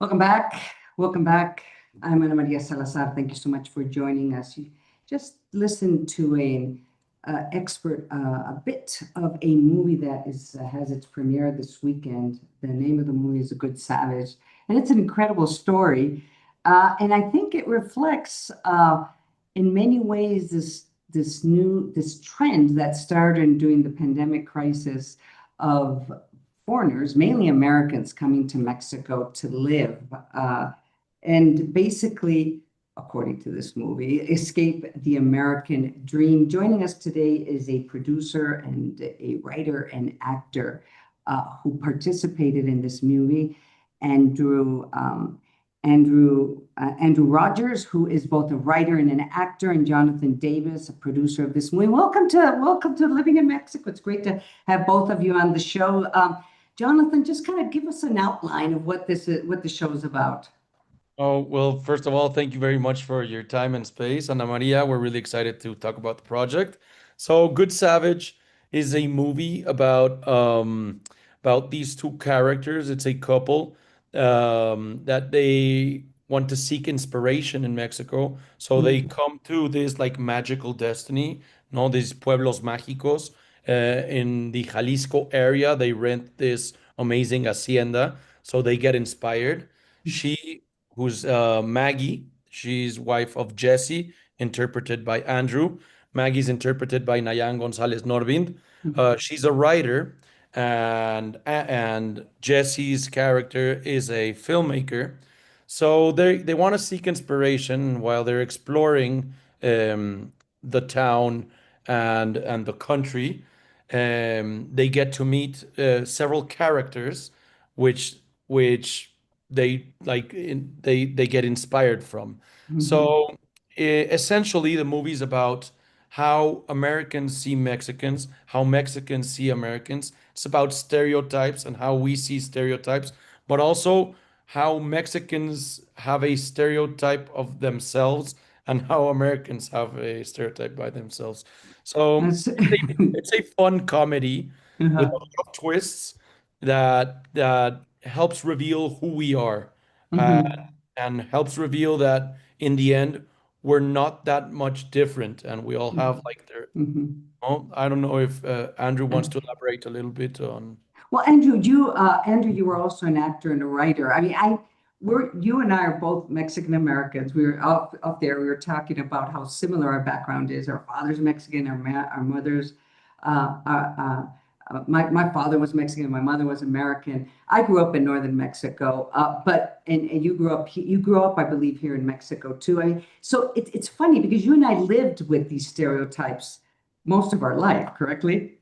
Welcome back. Welcome back. I'm Ana Maria Salazar. Thank you so much for joining us. You just listened to an a bit of a movie that is has its premiere this weekend. The name of the movie is A Good Savage, and it's an incredible story. And I think it reflects, in many ways, this trend that started during the pandemic crisis of foreigners, mainly Americans, coming to Mexico to live, and basically, according to this movie, escape the American dream. Joining us today is a producer and a writer and actor who participated in this movie, Andrew. Andrew Rogers, who is both a writer and an actor, and Jonathan Davis, a producer of this movie. Welcome to Living in Mexico. It's great to have both of you on the show. Jonathan, just kind of give us an outline of what what the show is about. Oh, well, first of all, thank you very much for your time and space, Ana Maria. We're really excited to talk about the project. So, Good Savage is a movie about these two characters. It's a couple that they want to seek inspiration in Mexico. So they Mhm. come to this like magical destiny, these pueblos mágicos in the Jalisco area. They rent this amazing hacienda, so they get inspired. She who's Maggie. She's wife of Jesse, interpreted by Andrew. Maggie's interpreted by Nayan Gonzalez Norvind. She's a writer, and Jesse's character is a filmmaker. So they want to seek inspiration while they're exploring the town and the country. They get to meet several characters, which which they get inspired from. Mhm. So essentially, the movie's about how Americans see Mexicans, how Mexicans see Americans. It's about stereotypes and how we see stereotypes, but also how Mexicans have a stereotype of themselves and how Americans have a stereotype by themselves. So That's it's a fun comedy with a uh-huh. lot of twists that helps reveal who we are, uh, Mhm. and helps reveal that in the end we're not that much different, and we all have like their. Mhm. Oh, I don't know if Andrew wants Uh, to elaborate a little bit on. Well, Andrew, you were also an actor and a writer. I mean, you and I are both Mexican Americans. We were up there. We were talking about how similar our background is. Our father's Mexican. Our mother's. My father was Mexican. My mother was American. I grew up in northern Mexico, but and you grew up, I believe, here in Mexico too. I mean, so it's funny because you and I lived with these stereotypes most of our life, correctly?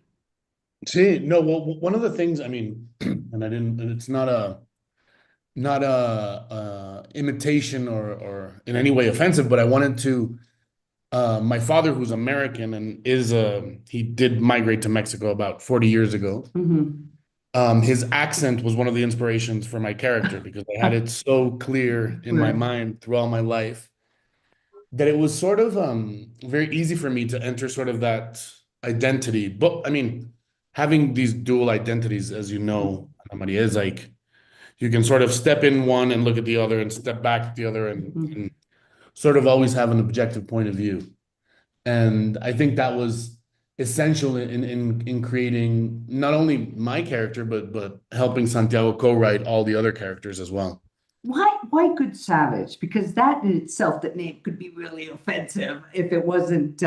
See, no, well, one of the things, I mean, and I didn't, and it's not a imitation or in any way offensive, but I wanted to, my father, who's American and he did migrate to Mexico about 40 years ago. Hmm. His accent was one of the inspirations for my character because I had it so clear in my Right. mind through all my life that it was sort of very easy for me to enter sort of that identity. But I mean, having these dual identities, as you know, Ana Maria, is like you can sort of step in one and look at the other and step back at the other and sort of always have an objective point of view. And I think that was essential in creating not only my character, but helping Santiago co-write all the other characters as well. Why Good Savage? Because that in itself, that name could be really offensive if it wasn't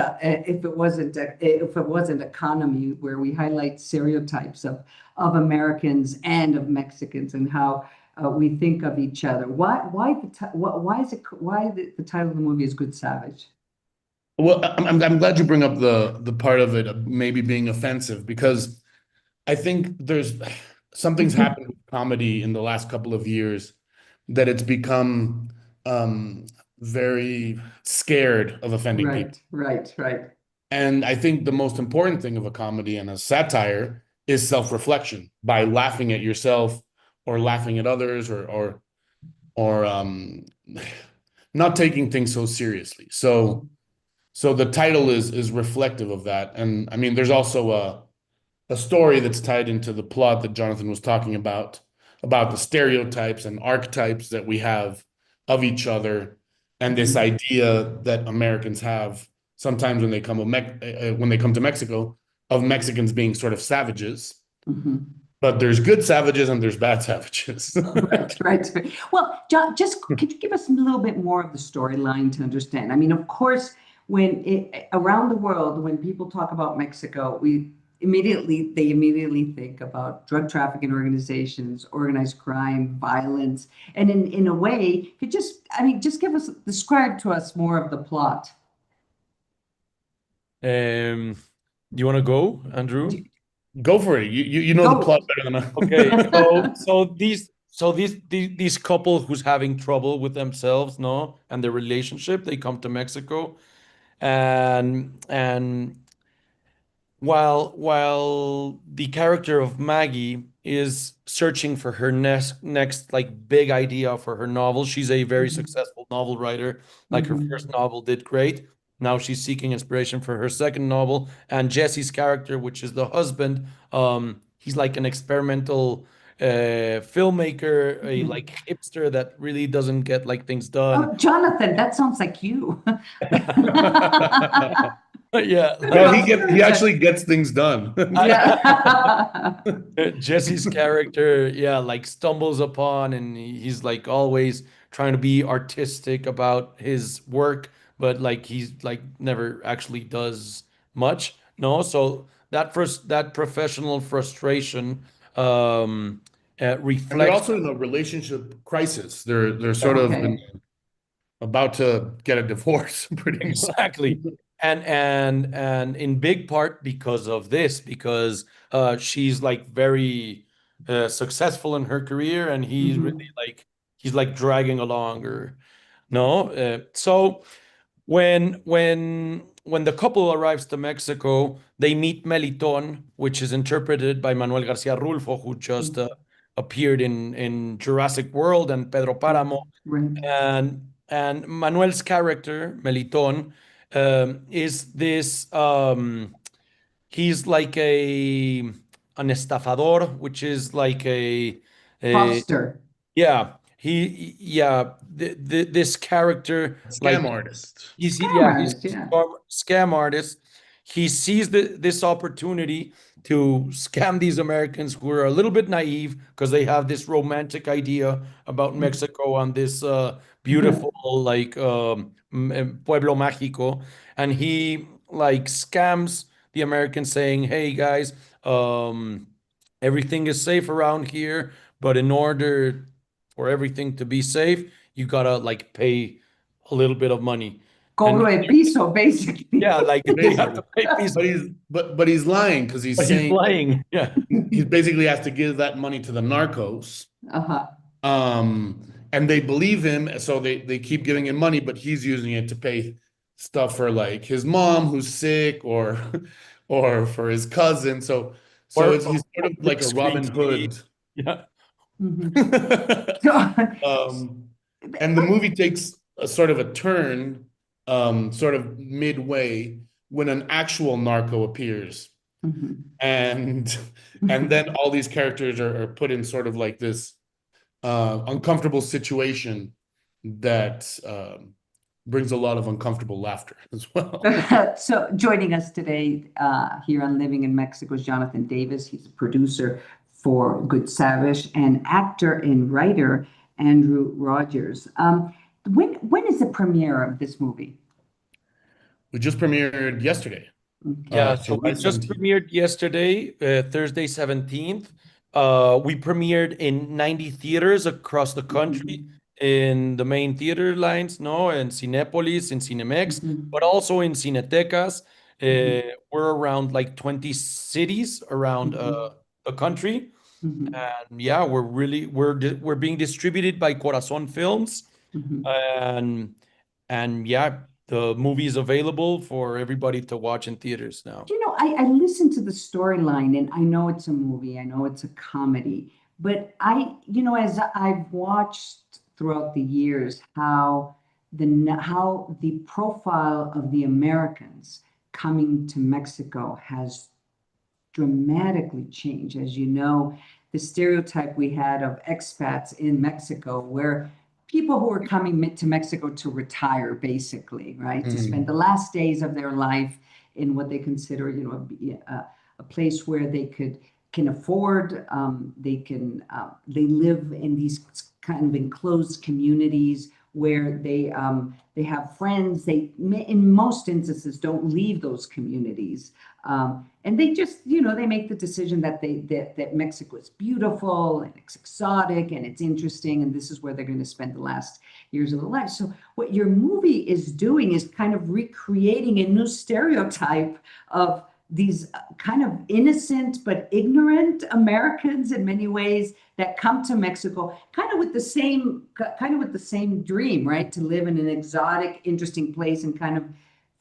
economy where we highlight stereotypes of Americans and of Mexicans and how we think of each other. Why is it why the title of the movie is Good Savage? Well, I'm glad you bring up the part of it of maybe being offensive because I think there's something's happened with comedy in the last couple of years that it's become um, very scared of offending people. Right, right, right. And I think the most important thing of a comedy and a satire is self-reflection by laughing at yourself or laughing at others or not taking things so seriously. So the title is reflective of that. And I mean, there's also a story that's tied into the plot that Jonathan was talking about, about the stereotypes and archetypes that we have of each other, and this Mhm. idea that Americans have sometimes when they come to Mexico, of Mexicans being sort of savages. Mhm. But there's good savages and there's bad savages. Right, right. Well, John, just could you give us a little bit more of the storyline to understand? I mean, of course, around the world, when people talk about Mexico, they immediately think about drug trafficking organizations, organized crime, violence, and in a way, describe to us more of the plot. Do you want to go, Andrew? Go for it. You know the Go. plot better than Okay, I. these couple who's having trouble with themselves, no, and their relationship, they come to Mexico, and while the character of Maggie is searching for her next like big idea for her novel, she's a very Mhm. successful novel writer. Like her first Mhm. novel did great. Now she's seeking inspiration for her second novel. And Jesse's character, which is the husband, he's like an experimental filmmaker, a Mhm. like hipster that really doesn't get like things done. Oh, Jonathan, that sounds like you. Yeah, No, like he actually gets things done. Yeah. Jesse's character, yeah, like stumbles upon and he's like always trying to be artistic about his work, but like he's like never actually does much. No, so that professional frustration And they're reflects also in a relationship crisis. They're sort of Okay. about to get a divorce, pretty much. exactly. And in big part because of this, because she's like very successful in her career and Mhm. he's like dragging along or no. So when the couple arrives to Mexico, they meet Meliton, which is interpreted by Manuel Garcia Rulfo, who just appeared in Jurassic World and Pedro Páramo. Right. And Manuel's character, Meliton, is this he's like a an estafador, which is like a Foster. yeah, this character Scam like artist. he's Scam yeah. a scam artist. He sees this opportunity to scam these Americans who are a little bit naive because they have this romantic idea about Mexico and this beautiful like pueblo mágico, and he like scams the Americans saying, "Hey guys, everything is safe around here, but in order for everything to be safe, you gotta like pay a little bit of money." Cobro And de piso, basically. yeah, like they have to Basically. pay fees, But he's lying because he's but he's saying lying. Yeah. he basically has to give that money to the narcos. Uh-huh. And they believe him, so they keep giving him money, but he's using it to pay stuff for like his mom who's sick or or for his cousin. So he's sort Or of like a street Robin TV. Hood. Yeah. Mhm. So, Um, and the movie takes a sort of a turn, sort of midway when an actual narco appears. Mhm. And and then all these characters are put in sort of like this uncomfortable situation that brings a lot of uncomfortable laughter as well. So joining us today here on Living in Mexico is Jonathan Davis. He's a producer for Good Savage and actor and writer Andrew Rogers. When is the premiere of this movie? We just premiered yesterday, Yeah, so July we just 17th. premiered yesterday, Thursday 17th. We premiered in 90 theaters across the country Mhm. in the main theater lines, no, in Cinépolis, in Cinemex, Mhm. but also in Cinetecas. Mhm. We're around like 20 cities around Mhm. the country. Mhm. And yeah, we're being distributed by Corazon Films. Mhm. And yeah, the movie is available for everybody to watch in theaters now. You know, I listened to the storyline and I know it's a movie, I know it's a comedy, but as I've watched throughout the years how the profile of the Americans coming to Mexico has dramatically changed. As you know, the stereotype we had of expats in Mexico, where people who are coming to Mexico to retire, basically, right? To spend the last days of their life in what they consider, a place where they can afford, they live in these kind of enclosed communities where they have friends. They, in most instances, don't leave those communities, and they just, they make the decision that that Mexico is beautiful and it's exotic and it's interesting, and this is where they're going to spend the last years of their life. So what your movie is doing is kind of recreating a new stereotype of these kind of innocent but ignorant Americans in many ways that come to Mexico kind of with the same dream, right? To live in an exotic, interesting place and kind of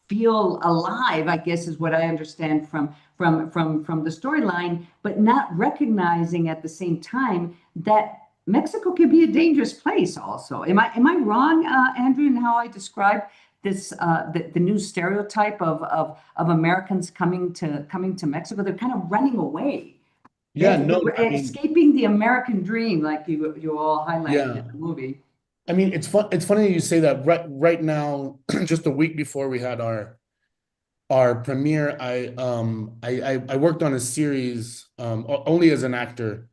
feel alive, I guess is what I understand from the storyline, but not recognizing at the same time that Mexico can be a dangerous place also. Am I wrong, Andrew, in how I describe this the new stereotype of Americans coming to Mexico? They're kind of running away. Yeah, no, I mean, Escaping the American dream, like you all highlighted yeah. in the movie. I mean, it's funny that you say that. Right now, just a week before we had our premiere, I worked on a series only as an actor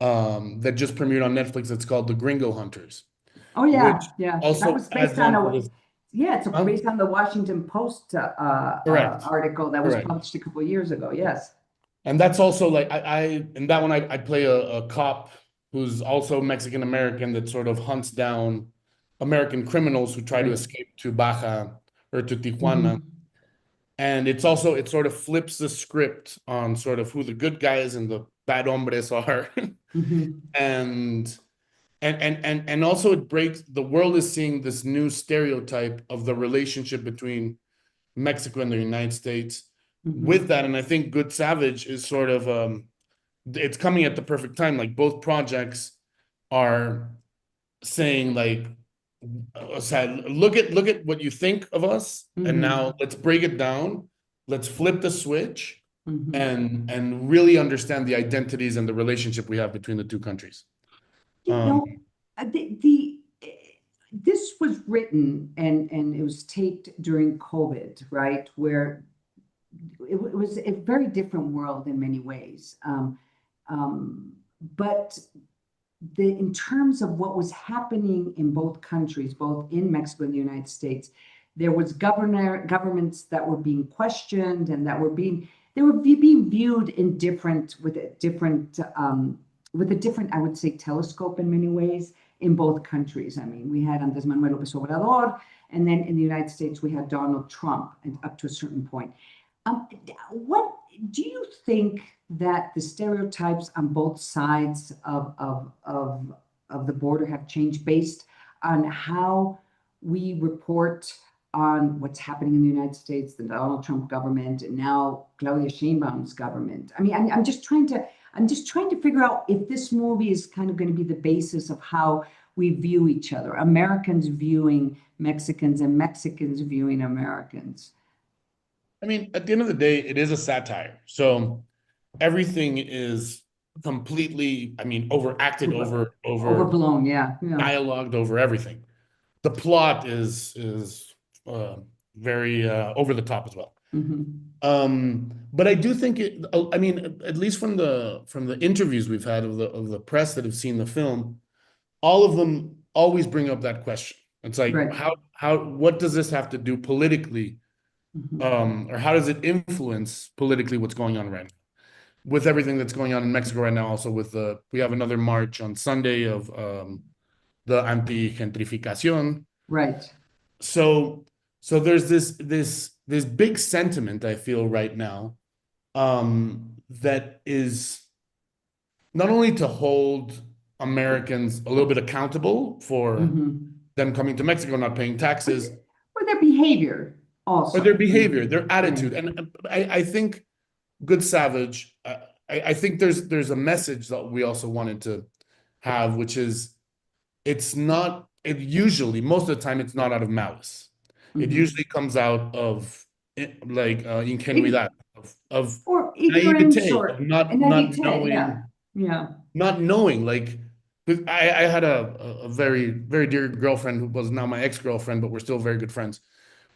that just premiered on Netflix. It's called The Gringo Hunters, Oh yeah, which yeah. That also was adds based on on to a this. yeah, it's Huh? based on the Washington Post Correct, article that was correct. published a couple of years ago. Yes. And that's also like I in that one I play a cop who's also Mexican American that sort of hunts down American criminals who try to Right. escape to Baja or to Tijuana. Mhm. And it sort of flips the script on sort of who the good guys and the bad hombres are. Mhm. and and also it breaks, the world is seeing this new stereotype of the relationship between Mexico and the United States with Mhm. that. And I think Good Savage is sort of it's coming at the perfect time. Like both projects are saying like, look at what you think of us, and Mhm. now let's break it down. Let's flip the switch Mhm. and really understand the identities and the relationship we have between the two countries. You know, this was written and it was taped during COVID, right? Where it was a very different world in many ways. But in terms of what was happening in both countries, both in Mexico and the United States, there was governments that were being questioned and they were being viewed in with a different, I would say, telescope in many ways in both countries. I mean, we had Andres Manuel Lopez Obrador, and then in the United States we had Donald Trump, and up to a certain point. What do you think that the stereotypes on both sides of the border have changed based on how we report on what's happening in the United States, the Donald Trump government, and now Claudia Sheinbaum's government? I mean, I'm just trying to figure out if this movie is kind of going to be the basis of how we view each other, Americans viewing Mexicans and Mexicans viewing Americans. I mean, at the end of the day, it is a satire. So everything is completely, I mean, overacted, Overblown, yeah, yeah. dialogued over everything. The plot is very over the top as well. But I do think I mean, at least from the interviews we've had of the press that have seen the film, all of them always bring up that question. It's like, Right. what does this have to do politically? Or how does it influence politically what's going on right now? With everything that's going on in Mexico right now, also with we have another march on Sunday of the anti-gentrificación. Right. So there's this big sentiment I feel right now, that is not only to hold Americans a little bit accountable for them coming to Mexico, not paying taxes, Or their behavior also. or their behavior, their attitude. Right. And I think Good Savage, I think there's a message that we also wanted to have, which is it usually, most of the time, it's not out of malice. It usually comes out of like ingenuidad, of Or ignorance naivete, or of not naivete, knowing. yeah. Yeah. not knowing, like, 'cause I had a very, very dear girlfriend who was now my ex-girlfriend, but we're still very good friends,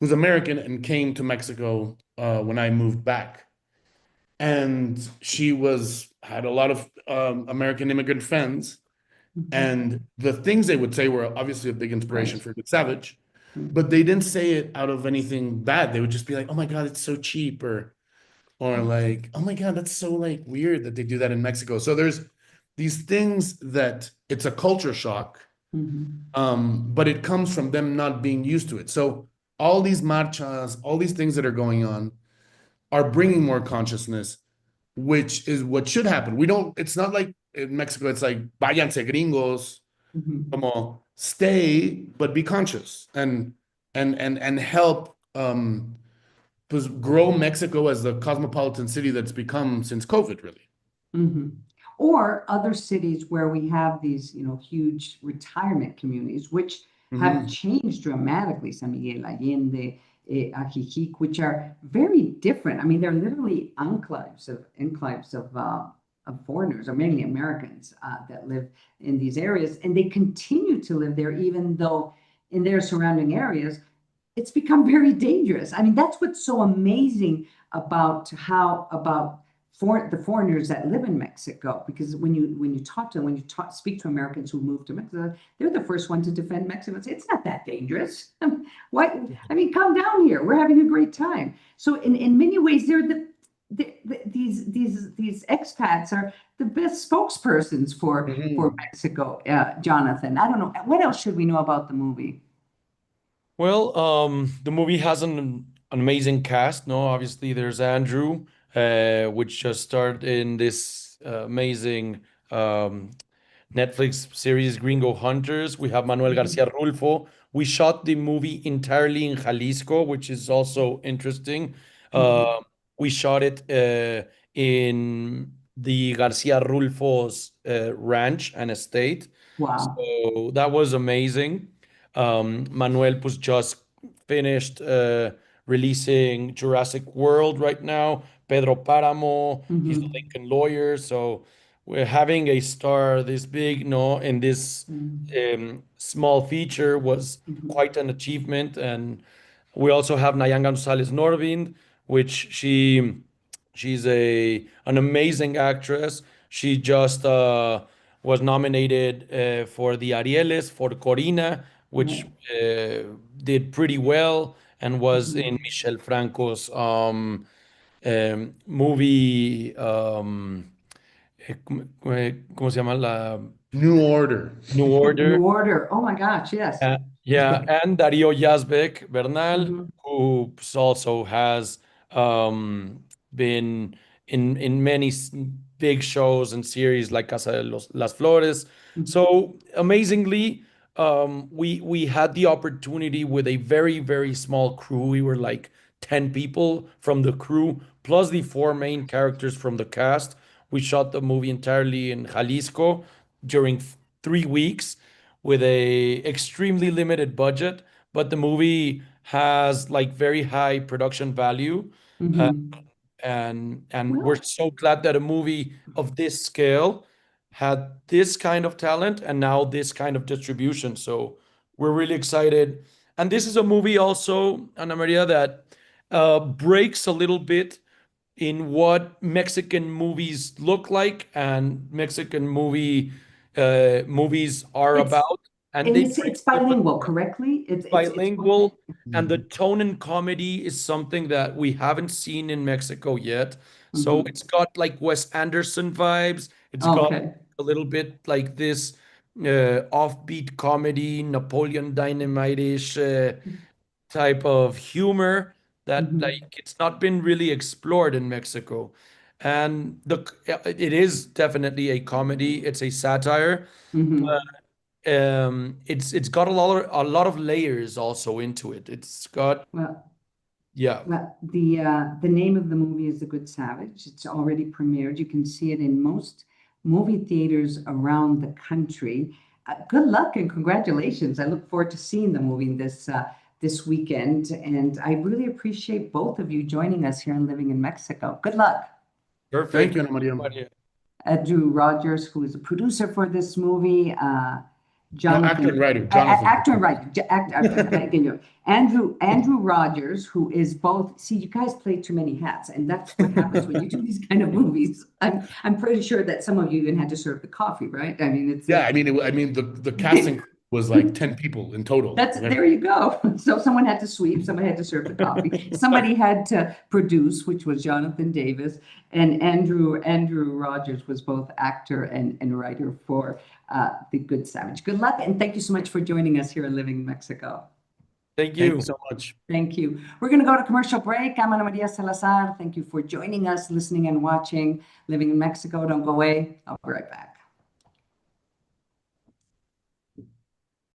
who's American and came to Mexico when I moved back. And she had a lot of American immigrant friends. Mhm. And the things they would say were obviously a big inspiration Right. for Good Savage, but they didn't say it out of anything bad. They would just be like, "Oh my God, it's so cheap," or like, "Oh my God, that's so like weird that they do that in Mexico." So there's these things that it's a culture shock, Mhm. but it comes from them not being used to it. So all these marchas, all these things that are going on are bringing more consciousness, which is what should happen. We don't, it's not like in Mexico, it's like, váyanse gringos, Mhm. como stay, but be conscious and help grow Mexico as the cosmopolitan city that's become since COVID, really. Mhm. Or other cities where we have these, huge retirement communities, which have Mhm. changed dramatically. San Miguel Allende, Ajijic, which are very different. I mean, they're literally enclaves of foreigners, or mainly Americans, that live in these areas, and they continue to live there, even though in their surrounding areas it's become very dangerous. I mean, that's what's so amazing about the foreigners that live in Mexico, because when you speak to Americans who move to Mexico, they're the first one to defend Mexico and say it's not that dangerous. What? I mean, come down here. We're having a great time. So in many ways, they're these expats are the best spokespersons for Mhm. Mexico. Jonathan, I don't know what else should we know about the movie. Well, the movie has an amazing cast. No, obviously there's Andrew, which just starred in this amazing um, Netflix series Gringo Hunters. We have Manuel Garcia Rulfo. We shot the movie entirely in Jalisco, which is also interesting. Uh, Mhm. we shot it in the Garcia Rulfo's ranch and estate. Wow. So that was amazing. Manuel was just finished releasing Jurassic World right now. Pedro Páramo, he's the Mhm. Lincoln lawyer. So we're having a star this big, no, in this Mhm. small feature was Mhm. quite an achievement. And we also have Nayan Gonzalez Norvind, which she's an amazing actress. She just was nominated for the Arieles for Corina, which Right. did pretty well and was in Mhm. Michel Franco's movie. ¿Cómo se llama? La New Order. New New Order. Order. Oh my gosh, yes. Yeah, and Darío Yazbek Bernal, Mhm. who also has been in many big shows and series like Casa de las Flores. Mhm. So amazingly, we had the opportunity with a very, very small crew. We were like 10 people from the crew, plus the four main characters from the cast. We shot the movie entirely in Jalisco during 3 weeks with a extremely limited budget, but the movie has like very high production value. Uh, Mhm. and we're Well, so glad that a movie of this scale had this kind of talent and now this kind of distribution. So we're really excited. And this is a movie also, Ana Maria, that breaks a little bit in what Mexican movies look like and Mexican movies are it's about, and and they it's bring it's different bilingual, correctly? It's bilingual, and the Mhm. tone and comedy is something that we haven't seen in Mexico yet. So Mhm. it's got like Wes Anderson vibes. It's got Okay. a little bit like this offbeat comedy, Napoleon Dynamite-ish type of humor that Mhm. like it's not been really explored in Mexico. And it is definitely a comedy. It's a satire. Mhm. It's got a lot of layers also into it. It's got Well, yeah, the name of the movie is The Good Savage. It's already premiered. You can see it in most movie theaters around the country. Good luck and congratulations. I look forward to seeing the movie this weekend, and I really appreciate both of you joining us here and Living in Mexico. Good luck. Thank perfect. you, Ana Maria. Maria. Andrew Rogers, who is a producer for this movie, No, actor and writer, Jonathan. actor and writer, Andrew Rogers, who is both. See, you guys play too many hats, and that's what happens when you do these kind of movies. I'm pretty sure that some of you even had to serve the coffee, right? I mean, it's Yeah, I mean, the casting was like 10 people in total. there you go. So someone had to sweep, someone had to serve the coffee, somebody had to produce, which was Jonathan Davis, and Andrew Rogers was both actor and writer for The Good Savage. Good luck, and thank you so much for joining us here in Living in Mexico. Thank Thank you. you so much. Thank you. We're going to go to commercial break. I'm Ana Maria Salazar. Thank you for joining us, listening and watching Living in Mexico. Don't go away. I'll be right back.